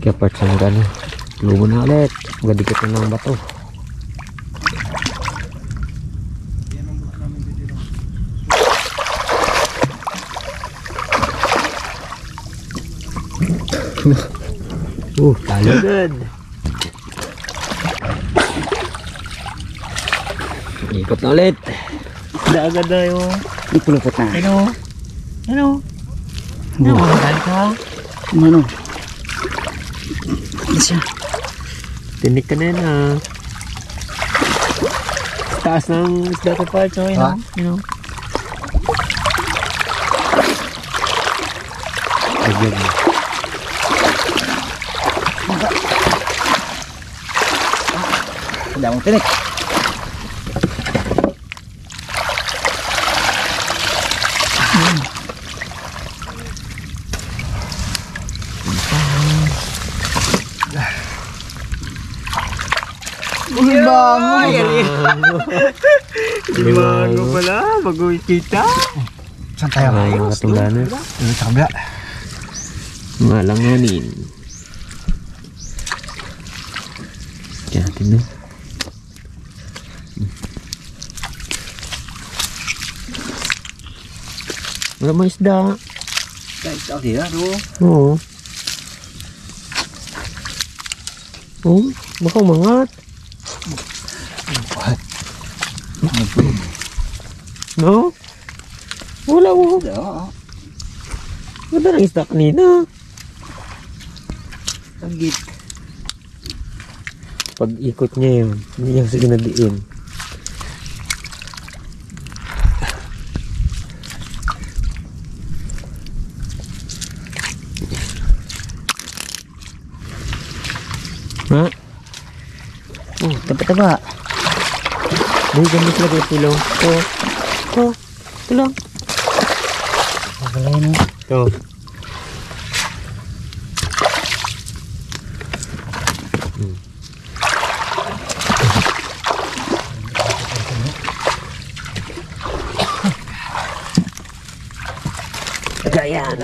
Kaya part sa mga ano. Lumo na ulit. Magadikit na ng bato. Talo agad. Ikot na ulit. Ada agad na yun. Ipulupot na. Ano? Ano? Ano? Ano ka? Ano? Ano siya? Tinik ka na yan ah. Taas ng isda ko pa, so, you know. Agad. Hindi akong tinik. Limango pala, bago kita. Saan tayo? Mga katulanan. Dito sa kabila. Mga langanin. Kaya natin na. Wala mga isda. Guys, ako dito. Oo. Oo, baka umangat. No? Wala ko. Wala ng isda kanina. Tanggit. Pag ikot niya yun, hindi niya kasi ginadiin. Ha? Oh, taba-taba. May gamit sila kay Pilo. Ito lang. Magalay mo. Ito. Gayan.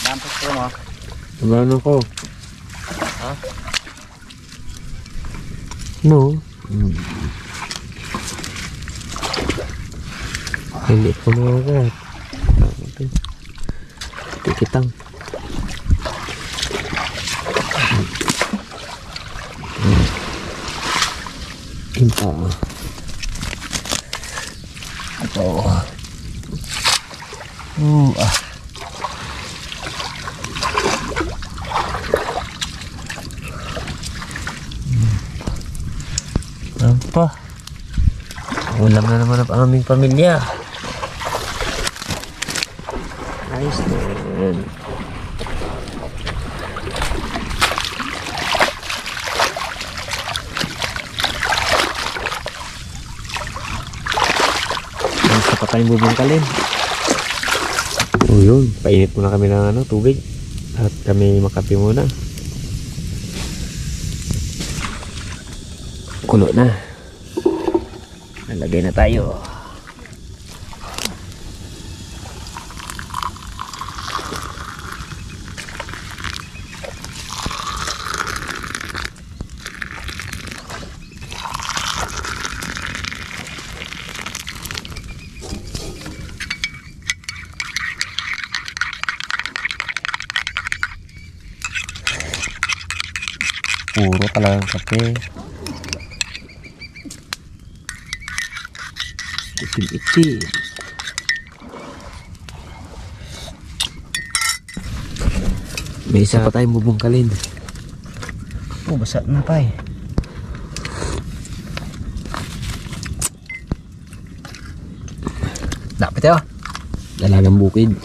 Dampot ko mo. Ano ko? Ha? No. Hindi ko magagat. Tikitang. Impa. Ito. Apa? Ulam na naman ang aming pamilya. Ayos na yan. Ayos na pa tayong bubungkalin. O yun, painit muna kami ng tubig. At kami makape muna. Kulo na. Nalagay na tayo. Puro talagang kape. Itim-itim. May isa pa tayong bubungkalin. Oh, basa na pa eh. Dapat yun. Dalagang bukid.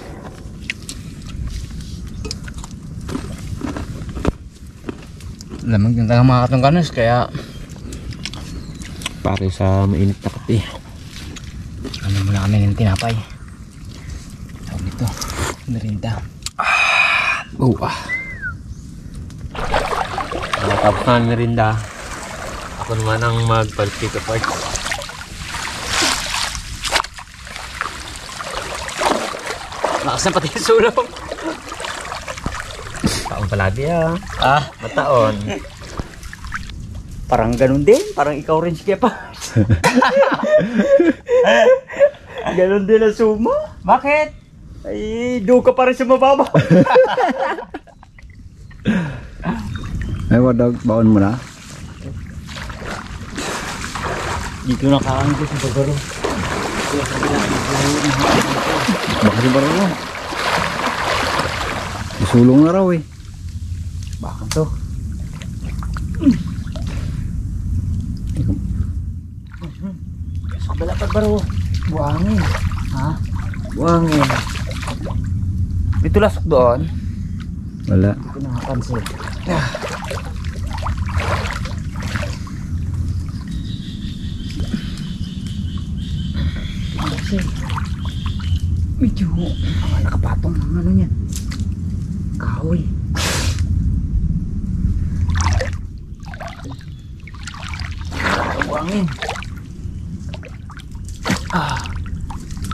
Lamang yung tagang mga katungkanos kaya Pare sa mainit na kape. ano muna kami ng tinapay. Tawag dito. Merinda. Tapos na ang merinda. Ako naman ang mag-pick apart. Lakas na pati yung sulong. palagi ah. Ah, Mataon. parang ganun din. Parang ikaw rin si Kepa. Ganun din ang suma. Bakit? Ay, do ka pa rin sa mababa. Ay, wadag, baon mo na. Dito nakaanggo sa bagaro. Baka si Barolo. Isulong na raw eh. Bakit to? Sa kabila pa baro. Buhangin. Ha? Buhangin. Dito lasok doon. Wala. Hindi ko nakapansin. Kasi medyo nakapatong ng ano niya. Kahoy. Buhangin.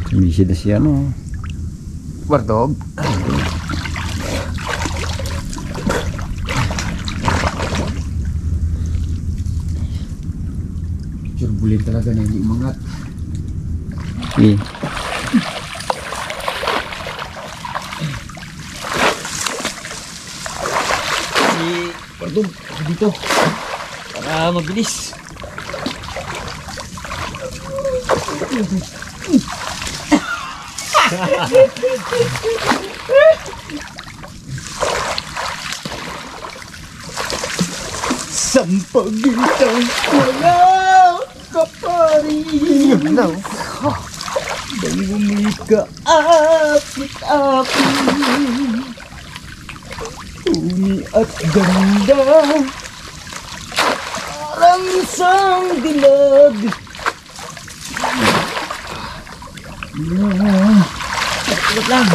Busy na siya no. Bardog. Turbulent talaga na hindi umangat. Eh. Bardog, dito. Para mabilis. Sampagintang mga kaparin ng Dayumi kaapit-apit Umi at ganda Parang isang dilag Takot lang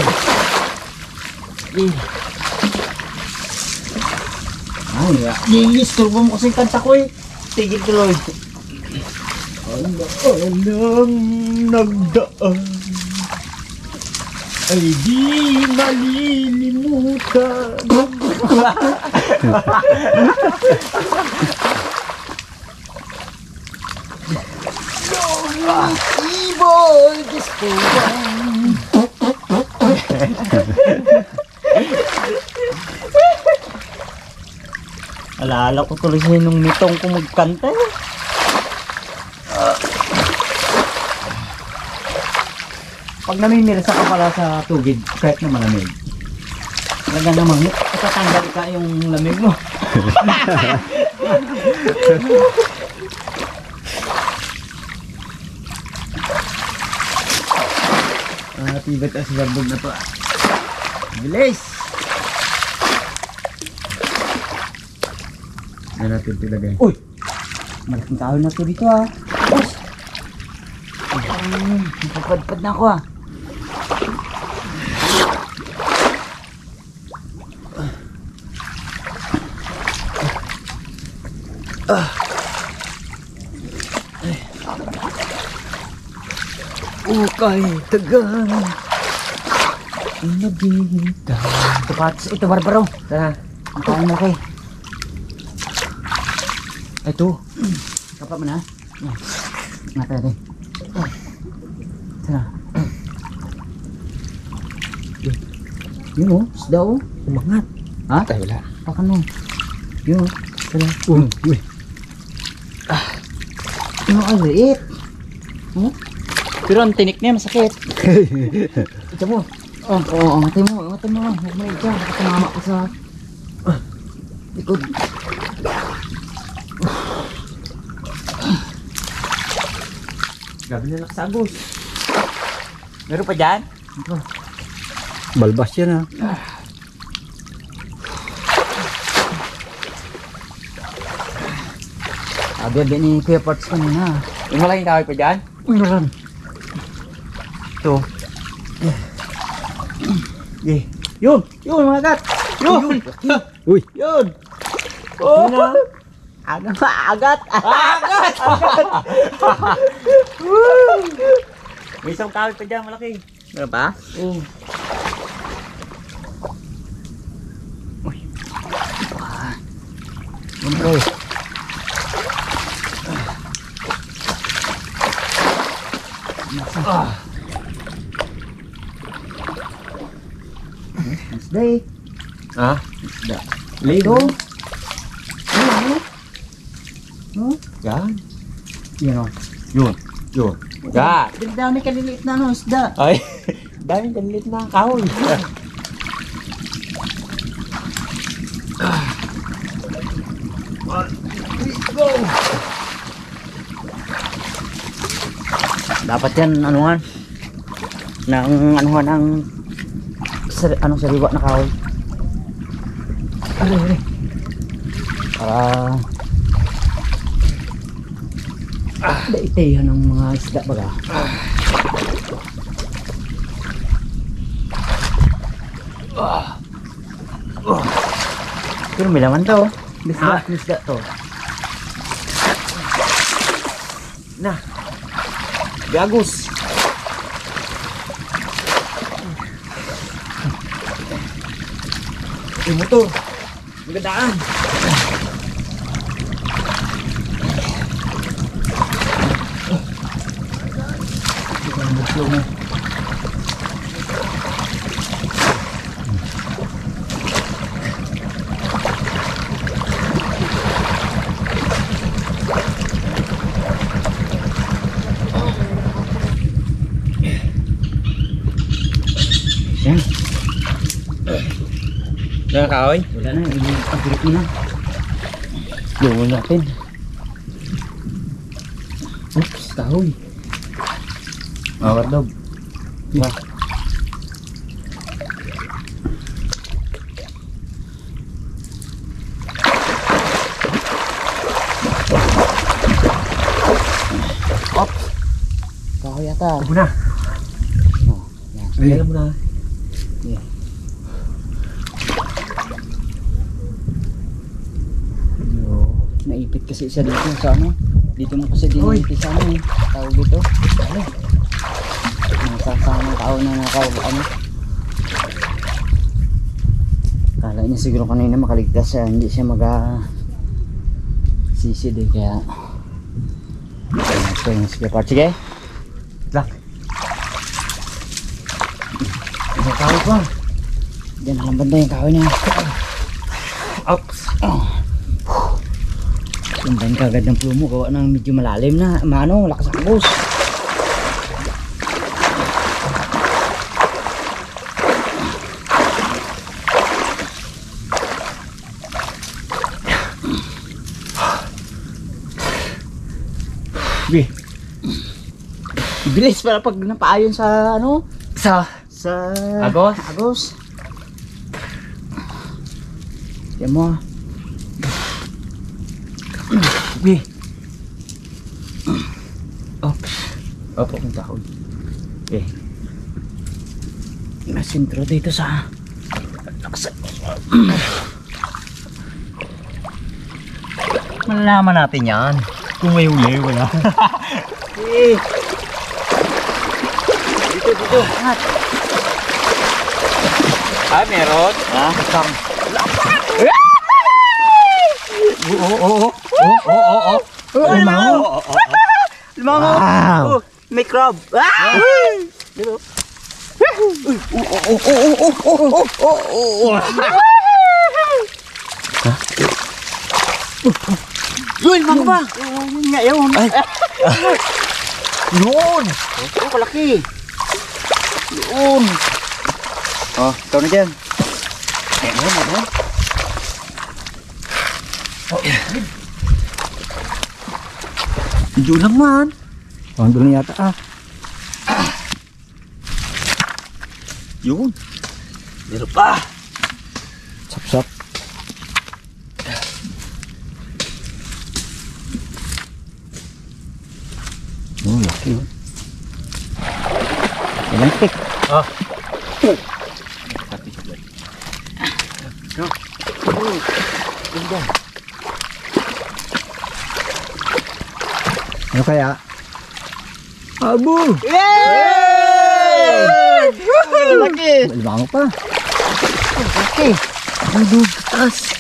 Disturbo mo kasi yung kanta ko eh. Tigil tuloy. Alang nagdaan ay di malilimutan. Ibon gusto Alala ko tuloy siya nung nitong ko magkanta eh. Pag namimirsa ka pala sa tubig, kahit na malamig. Talaga namang matatanggal ka yung lamig mo. Tibat as barbog na to ah. Bilis! Ay natin tilagay. Uy! Malaking kahoy na to dito ah. Tapos! Napapadpad na ako ah. Ukay tagal naghihintay. Ito barbaro. Tara, makain mo kay. Ito. Kapag mo na. Nga tayo rin. Tara. Yun o, isda o. Umangat. Ha? Ay, wala. Pakan mo. Yun o. Tara. Uy. Ano ang liit? Pero ang tinik niya masakit. Ito mo. Oo, angatay mo. Angatay mo. Huwag mo ito. Baka tumama ko sa likod. Gabi na naksagos. Meron pa dyan? Ito. Balbas yan ah. Sabi ni Kuya Parts kanina. Yung malaking kahoy pa dyan? Meron. Ito. Yun! Yun mga kat! Yun! Uy. Yun! Oh! Agat! Agat! Agat! May isang kahoy pa dyan, malaki. Meron pa? Oh. Siyempre. Isday. Ah? Isda. Lido. Ano? No? Yan. Yan o. Yun. Yun. Ya. Dami kaliliit na ano, isda. Ay. Daming kanilit na kahoy. Dapat yan, anuhan. Anuhan ang anong sariwa na kahoy. Ari. Para daitehan ng mga isda baga. Pero may laman to. Isda to. Na. Gagus. Yung motor. Magandaan. Yan. Yan kahoy. Wala na, pagkirit mo na. Luwan natin. Oops, kahoy. Wardog. Ba? Oops. Kahoy yata. Ito na. Oh, yan. Alam mo na. Yeah. Naipit kasi siya dito sa ano. Dito mo kasi dinipit sa ano eh. Tawag dito. Nasasama tao na ano. Kala niya siguro kanina makaligtas siya. Hindi siya sisid eh. Kaya ito yung spare part. Sige. Lang. Isang kahoy pa. Diyan lang banda yung kahoy niya. Oops. Sundan ka agad ng plumo. Gawa ng medyo malalim na. Mano, lakas agos. Bi. Bilis para pag napaayon sa ano? Sa Agos? Agos. Yan mo. Bi. Oops. Opo, ang kahoy. Okay. Nasintro dito sa Malalaman natin yan. Kung may huli, wala. dito. Angat. Ah, meron? Ha? Kam. Oo. Lumango. Wow. Oh, may crab. Ah! Dito. Yun, mga ba? Yun nga, yun. Yun! Oh, kalaki. Yun. Oh, ikaw na dyan. Ayan. Medyo lang man. Oh, doon na yata ah. Yun. Meron pa. Sap-sap. Oh, laki yun. Ilang stick. Ah. Ano kaya? Abo! Yay! Laki! Limango pa. Laki! Ay, doon. Taas.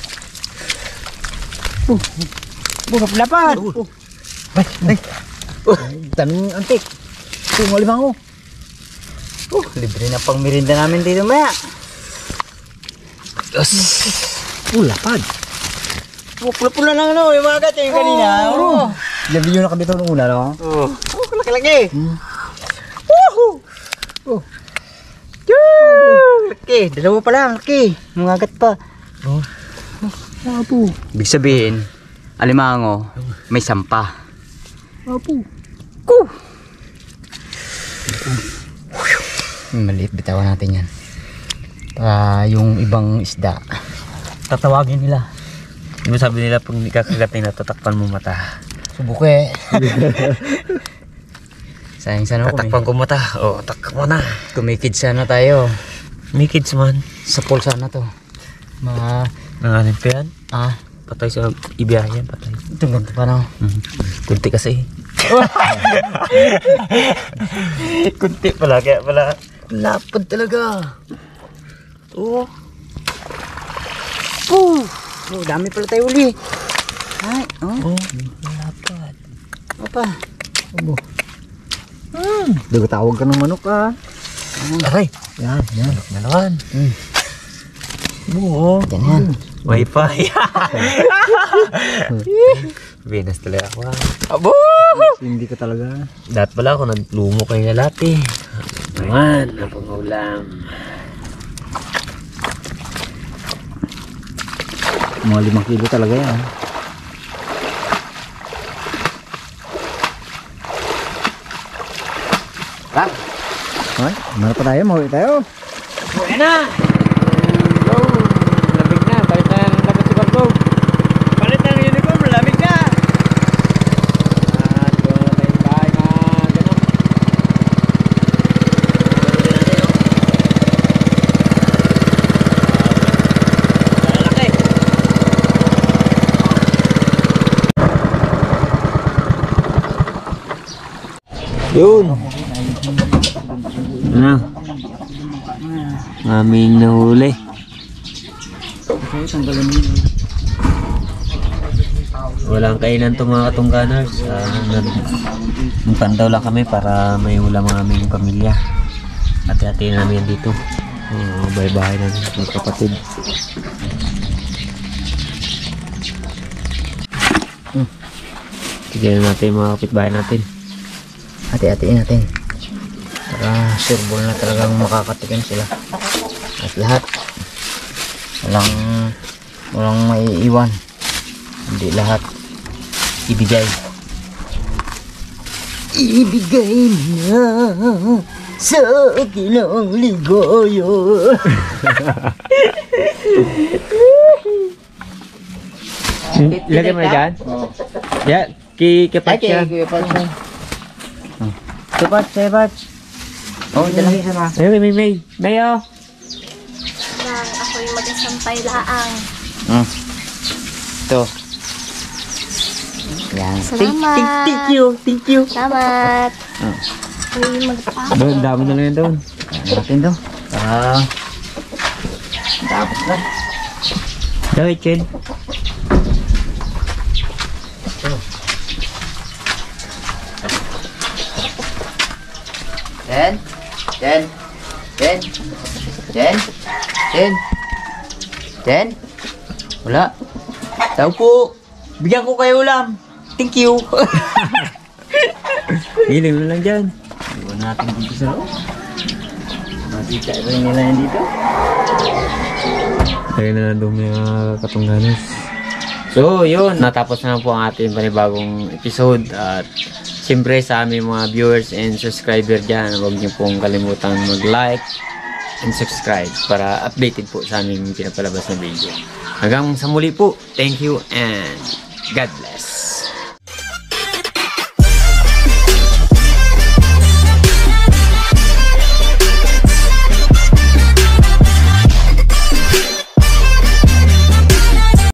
Buka pelapan. Tanong antik. Ito, limang ko. Libre na pang merinda namin dito, maya. Yes. Lapad. Pula-pula lang ano, yung mga gat yung kanina. Oo. Labi nyo na kami ito nung una, no? Oo. Laki-laki. Woohoo! Laki, dalawa pa lang, laki. Mga gat pa. Apo. Ibig sabihin, alimango, may sampa. Apo. Maliit, bitawan natin yan. Para yung ibang isda, tatawagin nila. Di ba sabi nila pag kakagating na tatakpan mo mata? Subok eh. Sayang sana ako. Tatakpan ko mata. Oo, takpan mo na. Kumikid sana tayo. May kids man. Sa pool sana to. Mga, Nanganin pa yan. ah, Patay sa ibiyahe, patay. ito ganito pa no. Kunti kasi. Kunti pala, kaya pala. Lapad talaga. Oo. Oh, dami pala tayo uli. Ay, Oo, lapad. Apa? Dugo tawag ka ng manok ah. Aray, Yan. manok na naman. Oo. Yan. Wi-Fi. Venus talaga ako. Abo! Hindi ka talaga. Dapat pala ako naglumo kay Lalati. Naman, ang pangulam. Mga 5 kilo talaga yan. Lang. Hoy, mana pa tayo? Mauwi tayo. Buhay na! Lamig na, balik na ng dapat si Bartog. Palit na ng uniform, lamig na! Doon na tayong bahay na gano'n. Lalaki! Yun. Ano? Aming nahuli. Walang kainan to mga katungganers. Nagpandaw lang kami para may ulam ang aming pamilya. Hati-hati namin dito. Bye-bye na mga kapatid. Tignan natin mga kapitbahay natin. Hati-hatiin natin. Para sureball na talagang makakatikim sila. At lahat. Walang maiiwan. Hindi lahat. Ibigay. Ibigay na sa akin ang ligaya. Lagay mo na dyan? Yeah, kipat siya. Cepat. Oh, dalahin siya na. Ayun, may oh. Nang ako'y mag-asampay laang. Ito. Yan. Salamat. Thank you. Salamat. Ako'y magpapakot. Doon, dami na lang yan doon. Natin to. Dapat na. Dawit, Chen. Ten. Wala. Tao po. Bigyan ko kayo ulam. Thank you. Hiling na lang dyan. Iwan natin dito sa loob. Makita rin nila yan dito. Ayun na lang doon mga katungganas. So, yun. Natapos na po ang ating panibagong episode. At siyempre sa aming mga viewers and subscriber dyan, huwag niyo pong kalimutan mag-like and subscribe para updated po sa aming pinapalabas na video. Hanggang sa muli po. Thank you and God bless.